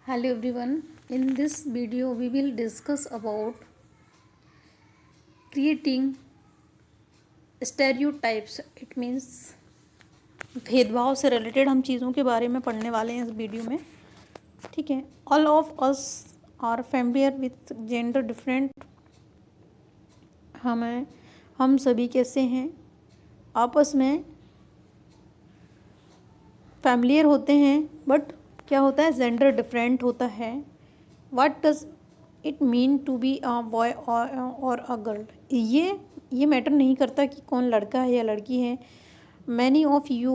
Hello everyone. In this video we will discuss about creating stereotypes. It means भेदभाव से related हम चीज़ों के बारे में पढ़ने वाले हैं इस वीडियो में. ठीक है. All of us are familiar with gender different. हम सभी कैसे हैं, आपस में फैमिलियर होते हैं, बट क्या होता है, जेंडर डिफरेंट होता है. What does it mean to be a boy और अ गर्ल. ये मैटर नहीं करता कि कौन लड़का है या लड़की है. Many of you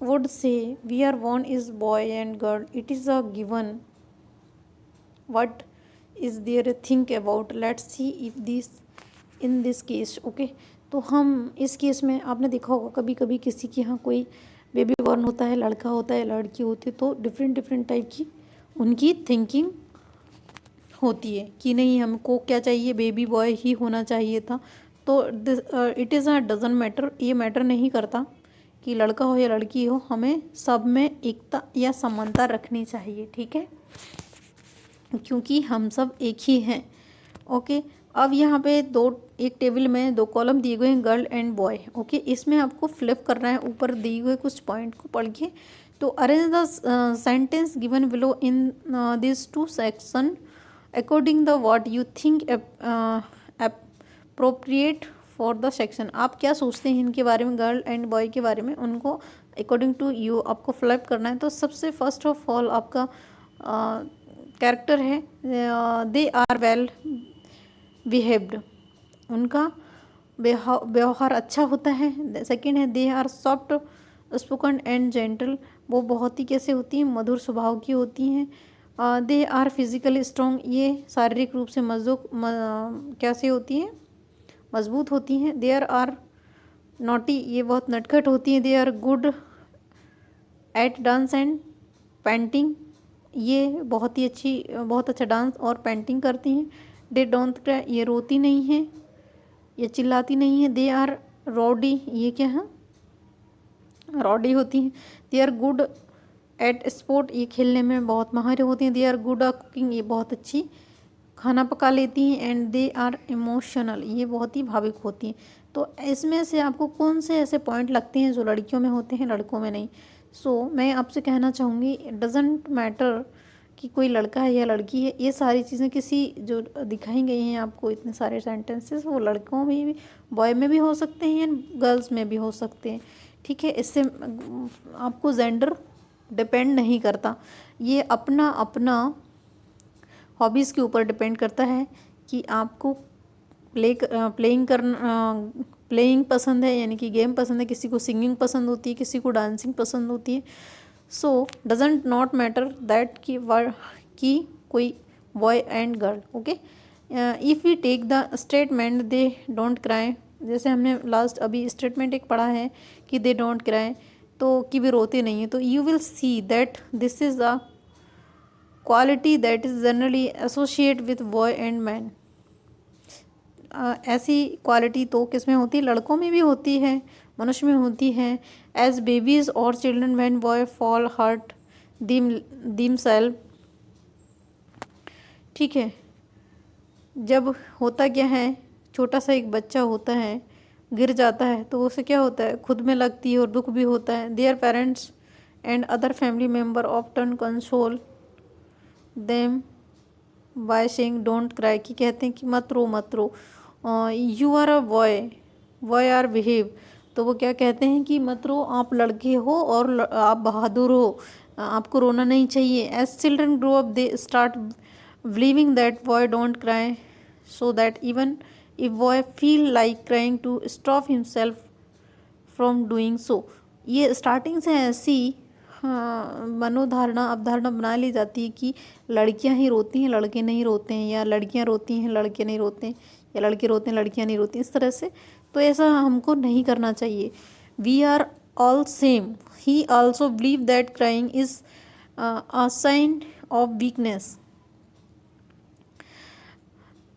would say we are born is boy and girl. It is a given. What is there think about. Let's see if this in this case. Okay, तो हम इस केस में आपने देखा होगा कभी कभी किसी के यहाँ कोई बेबी बॉर्न होता है, लड़का होता है, लड़की होती है, तो डिफरेंट टाइप की उनकी थिंकिंग होती है कि नहीं, हमको क्या चाहिए, बेबी बॉय ही होना चाहिए था. तो it is a doesn't matter. ये मैटर नहीं करता कि लड़का हो या लड़की हो, हमें सब में एकता या समानता रखनी चाहिए. ठीक है, क्योंकि हम सब एक ही हैं. ओके, अब यहाँ पे एक टेबल में 2 कॉलम दिए हुए हैं, गर्ल एंड बॉय. ओके, इसमें आपको फ्लिप करना है ऊपर दिए हुए कुछ पॉइंट को पढ़ के. तो arrange the sentence given below in this 2 section according the what you think appropriate for the section. आप क्या सोचते हैं इनके बारे में, गर्ल एंड बॉय के बारे में, उनको अकॉर्डिंग टू यू आपको फ्लिप करना है. तो सबसे फर्स्ट ऑफ ऑल आपका कैरेक्टर है, दे आर वेल बिहेव्ड. उनका व्यवहार अच्छा होता है. सेकंड है, they are soft spoken and gentle. वो बहुत ही कैसे होती हैं, मधुर स्वभाव की होती हैं. They are physically strong. ये शारीरिक रूप से कैसे होती हैं, मजबूत होती हैं. There are naughty. ये बहुत नटखट होती हैं. They are good at dance and painting. ये बहुत अच्छा डांस और पेंटिंग करती हैं. They don't cry. ये रोती नहीं है, ये चिल्लाती नहीं है. They are rowdy. ये क्या है, रॉडी होती हैं. They are good at sport. ये खेलने में बहुत माहिर होती हैं. They are good at cooking. ये बहुत अच्छी खाना पका लेती हैं. And they are emotional. ये बहुत ही भावुक होती हैं. तो इसमें से आपको कौन से ऐसे पॉइंट लगते हैं जो लड़कियों में होते हैं, लड़कों में नहीं. मैं आपसे कहना चाहूँगी, इट डजेंट मैटर कि कोई लड़का है या लड़की है. ये सारी चीज़ें किसी जो दिखाई गई हैं आपको, इतने सारे सेंटेंसेस, वो लड़कों में भी, बॉय में भी हो सकते हैं या गर्ल्स में भी हो सकते हैं. ठीक है, इससे आपको जेंडर डिपेंड नहीं करता. ये अपना अपना हॉबीज़ के ऊपर डिपेंड करता है कि आपको प्लेइंग पसंद है, यानी कि गेम पसंद है. किसी को सिंगिंग पसंद होती है, किसी को डांसिंग पसंद होती है. So doesn't not matter that कि कोई boy and girl. Okay, if you take the statement they don't cry. जैसे हमने लास्ट अभी स्टेटमेंट एक पढ़ा है कि दे डोंट क्राई, तो कि वे रोते नहीं हैं. तो you will see that this is a quality that is generally associate with boy and man. ऐसी क्वालिटी तो किस में होती है, लड़कों में भी होती है, मनुष्य में होती है. एज बेबीज और children when boy fall hurt themselves. ठीक है, जब होता क्या है, छोटा सा एक बच्चा होता है, गिर जाता है, तो उसे क्या होता है, खुद में लगती है और दुख भी होता है. Their parents and other family member often console them by saying don't cry. कि कहते हैं कि मत रो. You are a boy are behave. तो वो क्या कहते हैं कि मत रो, आप लड़के हो और आप बहादुर हो, आपको रोना नहीं चाहिए. As children grow up they start believing that boy don't cry, so that even if boy feel like crying to stop himself from doing so. ये स्टार्टिंग से ऐसी अवधारणा बना ली जाती है कि लड़कियां ही रोती हैं, लड़के नहीं रोते हैं, या लड़कियां रोती हैं, लड़के नहीं रोते हैं, या लड़के रोते हैं, लड़कियां नहीं रोती, इस तरह से. तो ऐसा हमको नहीं करना चाहिए. We are all same. He also believe that crying is a sign of weakness.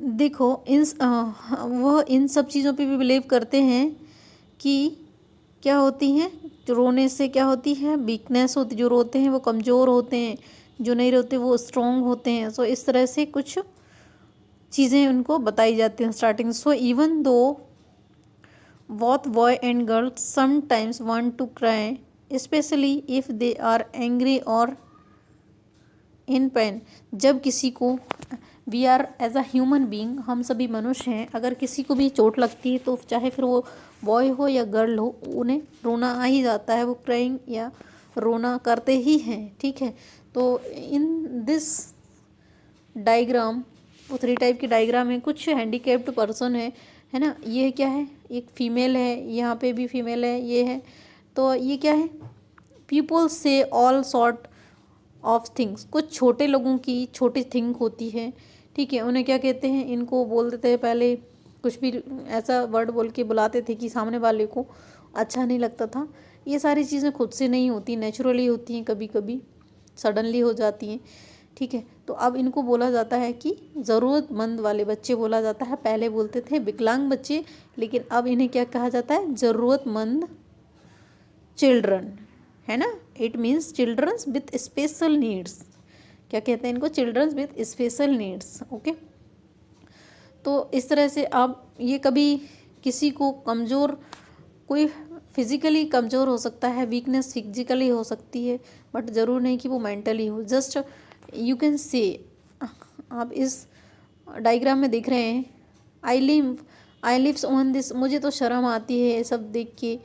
देखो, वह इन सब चीज़ों पे भी बिलीव करते हैं कि क्या होती हैं, जो रोने से क्या होती है, वीकनेस होती. जो रोते हैं वो कमज़ोर होते हैं. जो नहीं रहते वो स्ट्रॉन्ग होते हैं। सो इस तरह से कुछ चीज़ें उनको बताई जाती हैं starting. So even though both boy and girl sometimes want to cry, especially if they are angry or in pain। जब किसी को, we are as a human being, हम सभी मनुष्य हैं, अगर किसी को भी चोट लगती है तो चाहे फिर वो बॉय हो या गर्ल हो, उन्हें रोना आ ही जाता है, वो क्राइंग या रोना करते ही हैं। ठीक है, तो इन दिस डायग्राम, वो 3 टाइप की डायग्राम है। कुछ हैंडीकेप्ड पर्सन है ना, ये क्या है, एक फीमेल है, यहाँ पे भी फीमेल है, ये है। तो ये क्या है, पीपल से ऑल सॉर्ट ऑफ थिंग्स, कुछ छोटे लोगों की छोटी थिंग होती है। ठीक है, उन्हें क्या कहते हैं, इनको बोल देते हैं, पहले कुछ भी ऐसा वर्ड बोल के बुलाते थे कि सामने वाले को अच्छा नहीं लगता था। ये सारी चीज़ें खुद से नहीं होती, नेचुरली होती हैं, कभी कभी सडनली हो जाती हैं। ठीक है, तो अब इनको बोला जाता है कि ज़रूरतमंद वाले बच्चे बोला जाता है। पहले बोलते थे विकलांग बच्चे, लेकिन अब इन्हें क्या कहा जाता है, ज़रूरतमंद चिल्ड्रन, है ना। It means childrens with special needs. क्या कहते हैं इनको, childrens with special needs. Okay, तो इस तरह से आप ये कभी किसी को कमज़ोर, कोई फिज़िकली कमज़ोर हो सकता है, वीकनेस फिजिकली हो सकती है, बट ज़रूर नहीं कि वो मेंटली हो। जस्ट यू कैन से, आप इस डायग्राम में देख रहे हैं, आई लिव्स ऑन दिस, मुझे तो शर्म आती है ये सब देख के।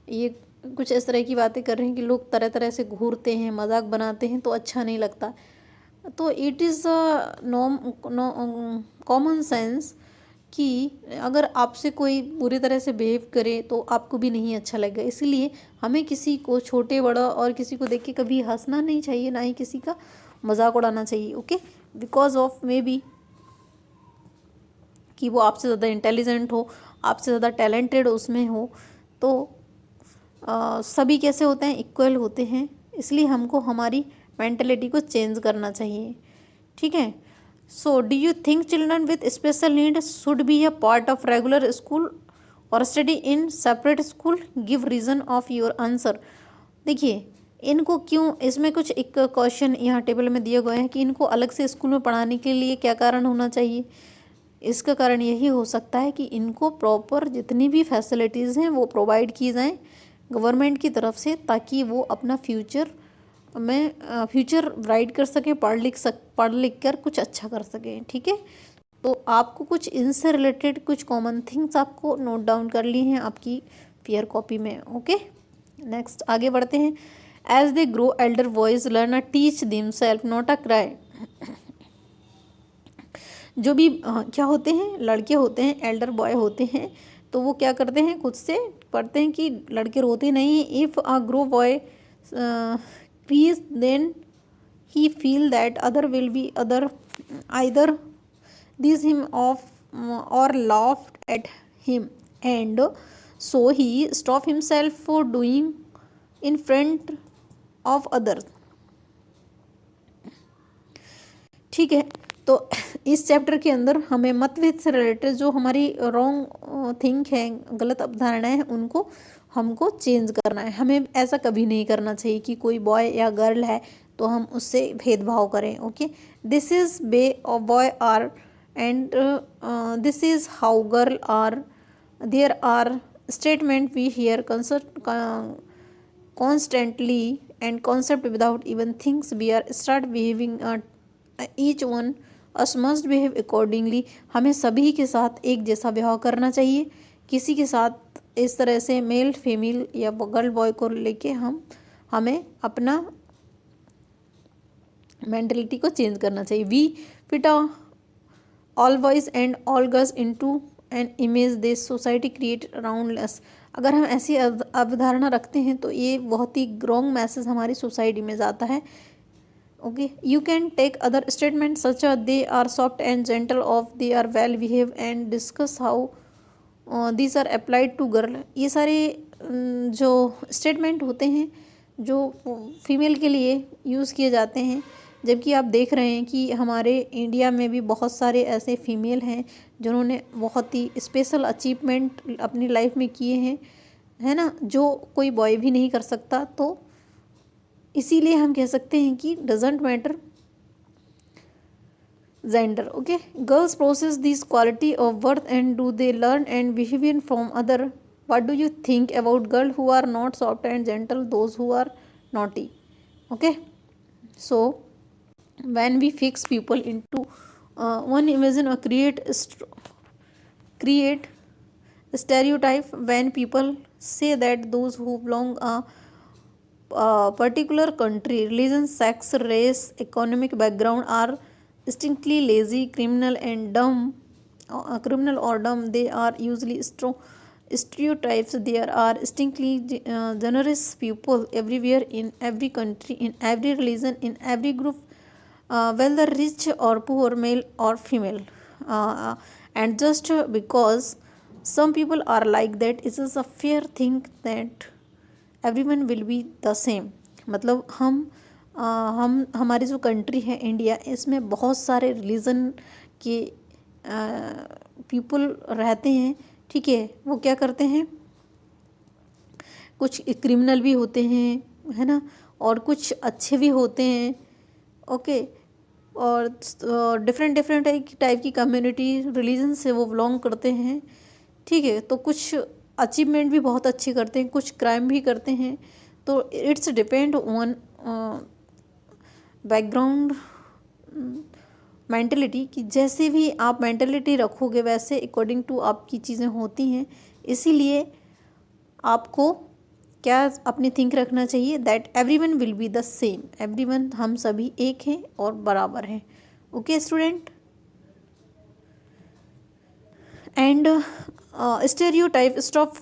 ये कुछ इस तरह की बातें कर रहे हैं कि लोग तरह तरह से घूरते हैं, मजाक बनाते हैं, तो अच्छा नहीं लगता। तो इट इज़ कॉमन सेंस कि अगर आपसे कोई बुरी तरह से बिहेव करे तो आपको भी नहीं अच्छा लगेगा। इसलिए हमें किसी को, छोटे बड़ा और किसी को देख के कभी हंसना नहीं चाहिए, ना ही किसी का मजाक उड़ाना चाहिए। Okay, because of may be कि वो आपसे ज़्यादा इंटेलिजेंट हो, आपसे ज़्यादा टैलेंटेड उसमें हो। तो सभी कैसे होते हैं, इक्वल होते हैं। इसलिए हमको हमारी मेंटलिटी को चेंज करना चाहिए। ठीक है, so do you think children with special need should be a part of regular school और study in separate school, give reason of your answer. देखिए, इनको क्यों, इसमें कुछ एक क्वेश्चन यहाँ टेबल में दिए गए हैं कि इनको अलग से स्कूल में पढ़ाने के लिए क्या कारण होना चाहिए। इसका कारण यही हो सकता है कि इनको प्रॉपर जितनी भी फैसिलिटीज़ हैं वो प्रोवाइड की जाएं गवर्नमेंट की तरफ से, ताकि वो अपना फ्यूचर ब्राइट कर सकें, पढ़ लिख कर कुछ अच्छा कर सकें। ठीक है, तो आपको कुछ इनसे रिलेटेड कुछ कॉमन थिंग्स आपको नोट डाउन कर ली हैं आपकी पेयर कॉपी में। ओके, नेक्स्ट आगे बढ़ते हैं। As they grow elder boys learn a teach themselves not a cry. जो भी क्या होते हैं, लड़के होते हैं, एल्डर बॉय होते हैं, तो वो क्या करते हैं, खुद से पढ़ते हैं कि लड़के रोते नहीं। If a grow boy cries then he feel that other will be other either this him off और laughed at him, and so he stop himself for doing in front of others। ठीक है, तो इस chapter के अंदर हमें मतभेद से रिलेटेड जो हमारी रॉन्ग थिंक है, गलत अवधारणाएं हैं, उनको हमको चेंज करना है। हमें ऐसा कभी नहीं करना चाहिए कि कोई बॉय या गर्ल है तो हम उससे भेदभाव करें। Okay, this is bay of boy are and this is how girl are। There are statement we hear constantly and concept without even things we are start behaving each one us must behave accordingly। हमें सभी के साथ एक जैसा व्यवहार करना चाहिए। किसी के साथ इस तरह से मेल फीमेल या गर्ल बॉय को लेके हमें अपना मेंटलिटी को चेंज करना चाहिए। We fit all boys and all girls into an image this society create around us. अगर हम ऐसी अवधारणा रखते हैं तो ये बहुत ही रॉन्ग मैसेज हमारी सोसाइटी में जाता है। Okay, you can take other statement such they are soft and gentle of they are well behave and discuss how these are applied to girl. ये सारे जो स्टेटमेंट होते हैं जो फीमेल के लिए यूज़ किए जाते हैं, जबकि आप देख रहे हैं कि हमारे इंडिया में भी बहुत सारे ऐसे फीमेल हैं जिन्होंने बहुत ही स्पेशल अचीवमेंट अपनी लाइफ में किए हैं, है ना, जो कोई बॉय भी नहीं कर सकता। तो इसीलिए हम कह सकते हैं कि doesn't matter gender. Okay, girls possess this quality of worth, and do they learn and behavior from other? What do you think about girls who are not soft and gentle, those who are naughty? Okay, so when we fix people into one imagine or create stereotype, when people say that those who belong a particular country, religion, sex, race, economic background are distinctly lazy, criminal and dumb, criminal or dumb, they are usually stereotypes. There are distinctly generous people everywhere, in every country, in every religion, in every group, whether rich or poor, male or female. And just because some people are like that, it is a fair thing that everyone will be the same. मतलब हम हमारी जो country है India, इसमें बहुत सारे religion के people रहते हैं. ठीक है, वो क्या करते हैं, कुछ क्रिमिनल भी होते हैं, है ना, और कुछ अच्छे भी होते हैं. ओके, और डिफरेंट डिफरेंट टाइप की कम्युनिटी रिलीजन से वो बिलोंग करते हैं. ठीक है, तो कुछ अचीवमेंट भी बहुत अच्छे करते हैं, कुछ क्राइम भी करते हैं. तो it's depend on background mentality, कि जैसे भी आप मेंटलिटी रखोगे वैसे अकॉर्डिंग टू आपकी चीज़ें होती हैं. इसीलिए आपको क्या अपनी थिंक रखना चाहिए, that everyone will be the same. Everyone, हम सभी एक हैं और बराबर हैं. Okay student, and stereotype stop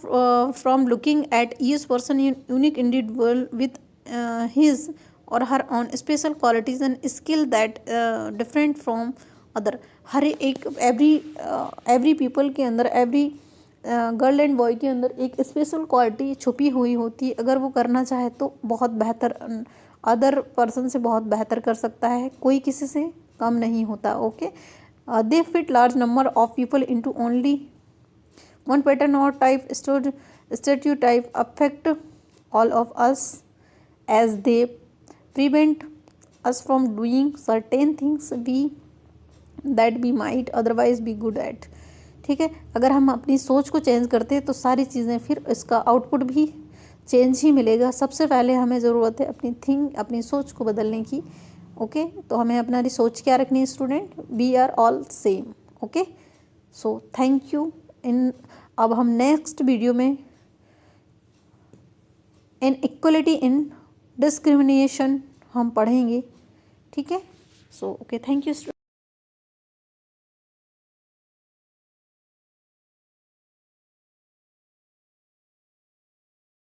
from looking at each person in unique individual with his or her own special qualities and skill that different from other. हर एक every people के अंदर, एवरी गर्ल एंड बॉय के अंदर एक special quality छुपी हुई होती है. अगर वो करना चाहे तो बहुत बेहतर अदर पर्सन से बहुत बेहतर कर सकता है. कोई किसी से कम नहीं होता. Okay, they fit large number of people into only one pattern or type. Stereotype affect all of us as they prevent us from doing certain things that we might otherwise be good at. ठीक है, अगर हम अपनी सोच को change करते हैं तो सारी चीज़ें, फिर इसका आउटपुट भी चेंज ही मिलेगा. सबसे पहले हमें ज़रूरत है अपनी सोच को बदलने की. ओके, तो हमें अपनी सोच क्या रखनी है student, we are all same. Okay, so thank you. अब हम नेक्स्ट वीडियो में इन इक्वलिटी इन डिस्क्रिमिनेशन हम पढ़ेंगे. ठीक है, so okay, thank you student.